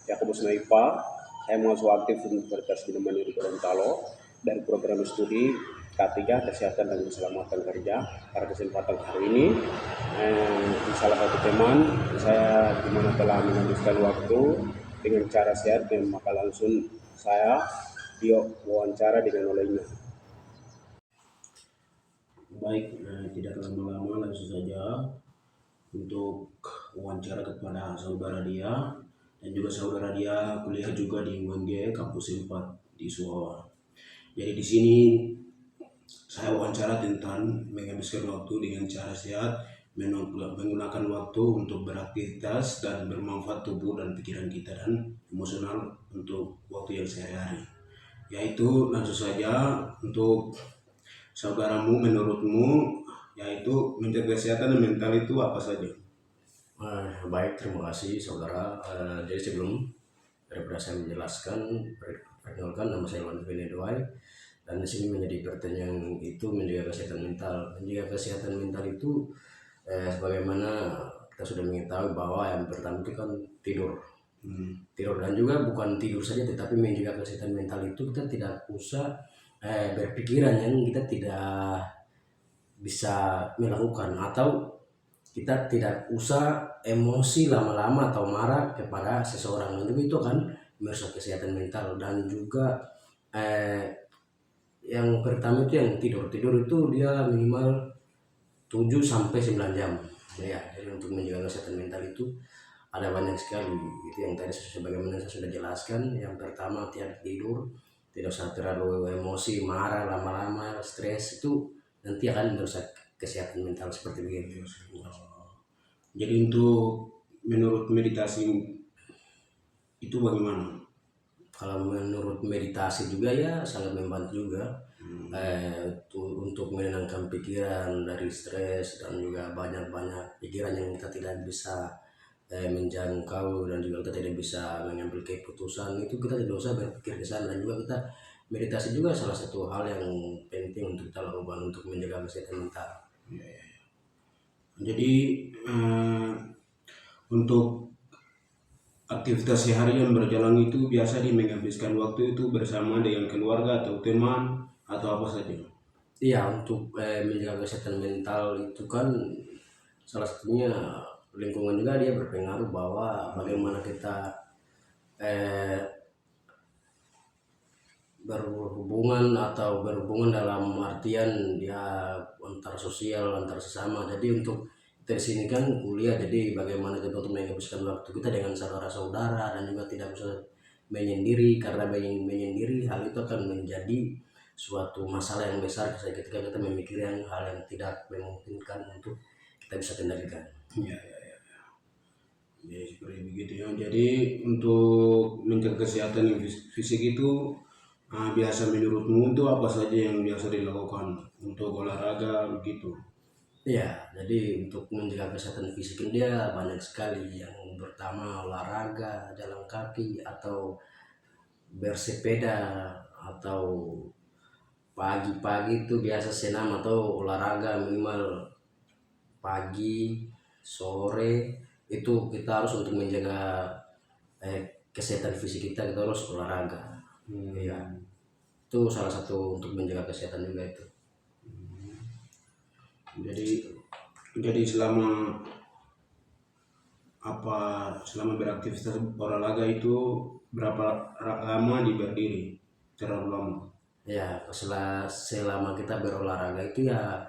Yakobus Naipa. Saya mahasiswa aktif Universitas Ginoman di Gorontalo dari program studi K3 Kesehatan dan Keselamatan Kerja. Pada kesempatan hari ini, salah satu teman saya di mana telah menghabiskan waktu dengan cara sehat dan maka langsung saya diwawancara dengan olehnya. Baik, tidak lama-lama langsung saja untuk wawancara kepada saudara dia dan juga saudara dia kuliah juga di UNG kampus 4 di Suawa. Jadi di sini saya wawancara tentang menghabiskan waktu dengan cara sehat, menggunakan waktu untuk beraktivitas dan bermanfaat tubuh dan pikiran kita dan emosional untuk waktu yang sehari-hari. Yaitu langsung saja untuk saudaramu, menurutmu yaitu menjaga kesehatan dan mental itu apa saja? Baik, terima kasih saudara. Jadi sebelum daripada saya menjelaskan, perkenalkan nama saya Iwan Benedoi, dan di sini menjadi pertanyaan itu menjaga kesehatan mental. Menjaga kesehatan mental itu sebagaimana kita sudah mengetahui bahwa yang pertama itu kan tidur. Tidur, dan juga bukan tidur saja, tetapi menjaga kesehatan mental itu kita tidak usah berpikiran yang kita tidak bisa melakukan, atau kita tidak usah emosi lama-lama atau marah kepada seseorang. Dan juga itu kan merusak kesehatan mental. Dan juga yang pertama itu yang tidur itu dia minimal 7-9 jam ya. Jadi untuk menjaga kesehatan mental itu ada banyak sekali. Itu yang tadi sebagaimana saya sudah jelaskan. Yang pertama, tidur, tidak usah terlalu emosi, marah lama-lama, stres, itu nanti akan merusak kesehatan mental seperti begitu. Jadi untuk menurut meditasi itu bagaimana? Kalau menurut meditasi juga ya sangat membantu juga untuk menenangkan pikiran dari stres, dan juga banyak pikiran yang kita tidak bisa menjangkau, dan juga kita tidak bisa mengambil keputusan. Itu kita tidak usah berpikir ke sana. Dan juga kita meditasi juga salah satu hal yang penting untuk kita lakukan untuk menjaga kesehatan mental. Jadi untuk aktivitas sehari yang berjalan itu biasa menghabiskan waktu itu bersama dengan keluarga atau teman atau apa saja? Iya, untuk menjaga kesehatan mental itu kan salah satunya lingkungan juga dia berpengaruh, bahwa bagaimana kita berhubungan dalam artian dia antar sosial, antar sesama. Jadi untuk dari sini kan kuliah, jadi bagaimana kita untuk menghabiskan waktu kita dengan saudara-saudara, dan juga tidak usah menyendiri, karena menyendiri hal itu akan menjadi suatu masalah yang besar ketika kita memikirkan hal yang tidak memungkinkan untuk kita bisa kendalikan. Ya. Jadi seperti begitu ya. Jadi untuk menjaga kesehatan fisik itu biasa menurutmu itu apa saja yang biasa dilakukan untuk olahraga begitu? Iya, jadi untuk menjaga kesehatan fisik dia banyak sekali. Yang pertama olahraga, jalan kaki atau bersepeda, atau pagi-pagi itu biasa senam atau olahraga minimal pagi, sore. Itu kita harus untuk menjaga kesehatan fisik kita harus olahraga. Iya, itu salah satu untuk menjaga kesehatan juga itu. Jadi selama beraktivitas olahraga itu berapa lama berdiri? Terlalu lama? Ya, selama kita berolahraga itu ya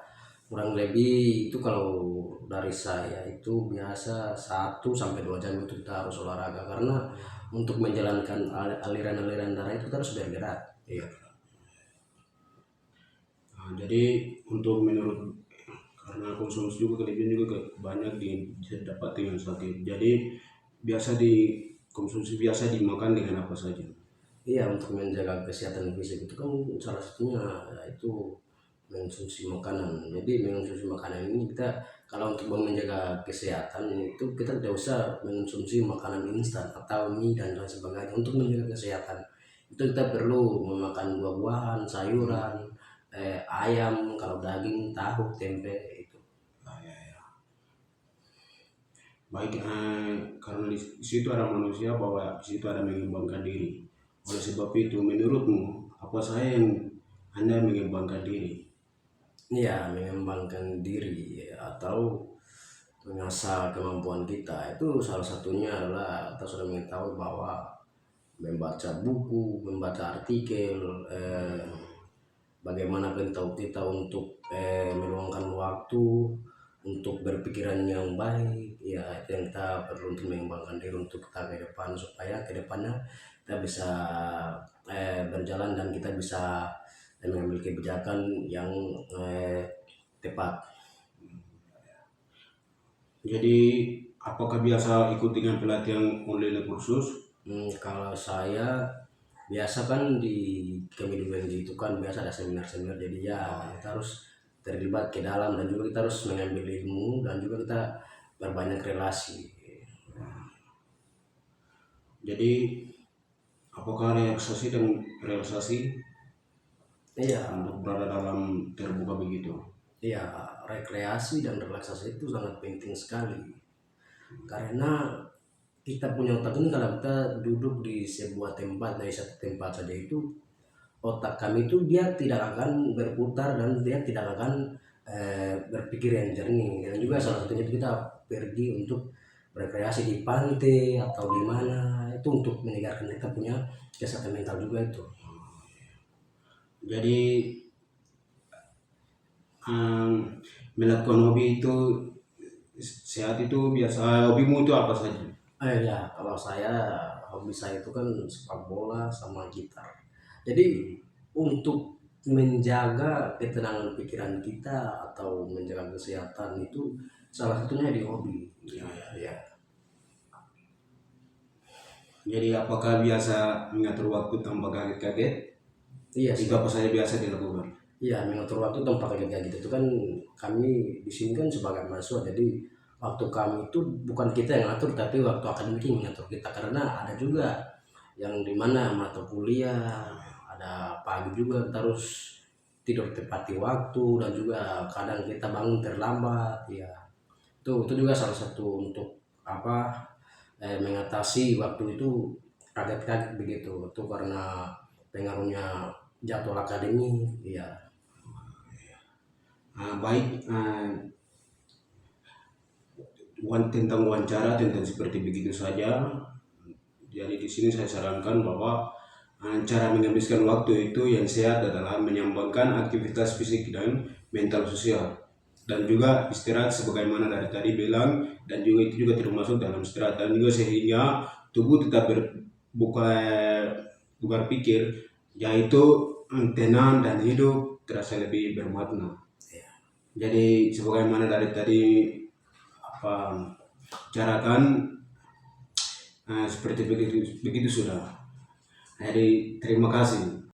kurang lebih itu, kalau dari saya itu biasa 1-2 jam itu kita harus olahraga, karena untuk menjalankan aliran-aliran darah itu kita harus bergerak. Iya. Jadi untuk menurut, karena konsumsi juga kelebihan juga banyak didapat dengan sakit. Jadi biasa dikonsumsi, biasa dimakan dengan apa saja? Iya, untuk menjaga kesehatan fisik itu kan salah satunya itu mengonsumsi makanan. Jadi mengonsumsi makanan ini kita, kalau untuk menjaga kesehatan itu kita tidak usah mengonsumsi makanan instan atau mie dan lain sebagainya. Untuk menjaga kesehatan itu kita perlu memakan buah-buahan, sayuran, ayam, kalau daging, tahu, tempe itu. Baik, karena di situ ada manusia, bahwa di situ ada mengembangkan diri. Oleh sebab itu, menurutmu apa saya yang Anda mengembangkan diri? Iya, mengembangkan diri atau mengasah kemampuan kita itu salah satunya adalah kita sudah mengetahui bahwa membaca buku, membaca artikel, bagaimana kita untuk meluangkan waktu untuk berpikiran yang baik, ya itu yang kita perlu untuk mengembangkan diri untuk kita ke depan, supaya ke depannya kita bisa berjalan dan kita bisa mengambil kebijakan yang tepat. Jadi, apakah biasa ikut dengan pelatihan online kursus? Kalau saya biasa kan di kami di UNJ itu kan biasa ada seminar-seminar, jadi ya kita harus terlibat ke dalam dan juga kita harus mengambil ilmu dan juga kita berbanyak relasi. Jadi, apakah relaksasi dan relaksasi Iya, untuk berada dalam terbuka begitu? iya, rekreasi dan relaksasi itu sangat penting sekali karena kita punya otak ini, kalau kita duduk di sebuah tempat, dari satu tempat saja itu otak kami itu dia tidak akan berputar dan dia tidak akan berpikir yang jernih. Dan juga salah satunya kita pergi untuk berkreasi di pantai atau di mana, itu untuk meningkatkan kita punya kesehatan mental juga itu. Jadi, melakukan hobi itu sehat itu biasa. Hobimu itu apa saja? Ya, kalau saya hobi saya itu kan sepak bola sama gitar. Jadi untuk menjaga ketenangan pikiran kita atau menjaga kesehatan itu salah satunya di hobi. Ya, ya. Ya, Jadi, apakah biasa mengatur waktu tanpa kaget-kaget? iya Itu sih. apa saja biasa dilakukan? Iya, mengatur waktu tanpa kayak gitu itu kan kami di sini kan sebagai mahasiswa, jadi waktu kami itu bukan kita yang ngatur tapi waktu akademik yang mengatur kita, karena ada juga yang dimana mata kuliah ada pagi juga kita harus tidur tepat di waktu dan juga kadang kita bangun terlambat ya, itu juga salah satu untuk apa mengatasi waktu itu kaget-kaget begitu itu karena pengaruhnya jadwal akademi ya. Baik, tentang wawancara tentang seperti begitu saja. Jadi di sini saya sarankan bahwa cara menghabiskan waktu itu yang sehat adalah menyeimbangkan aktivitas fisik dan mental sosial, dan juga istirahat sebagaimana dari tadi bilang, dan juga itu juga termasuk dalam istirahat, dan juga sehingga tubuh tetap berbuka buka pikir, yaitu tenang dan hidup terasa lebih bermakna. Jadi sebagaimana dari tadi apa carakan, seperti begitu begitu sudah. Jadi terima kasih.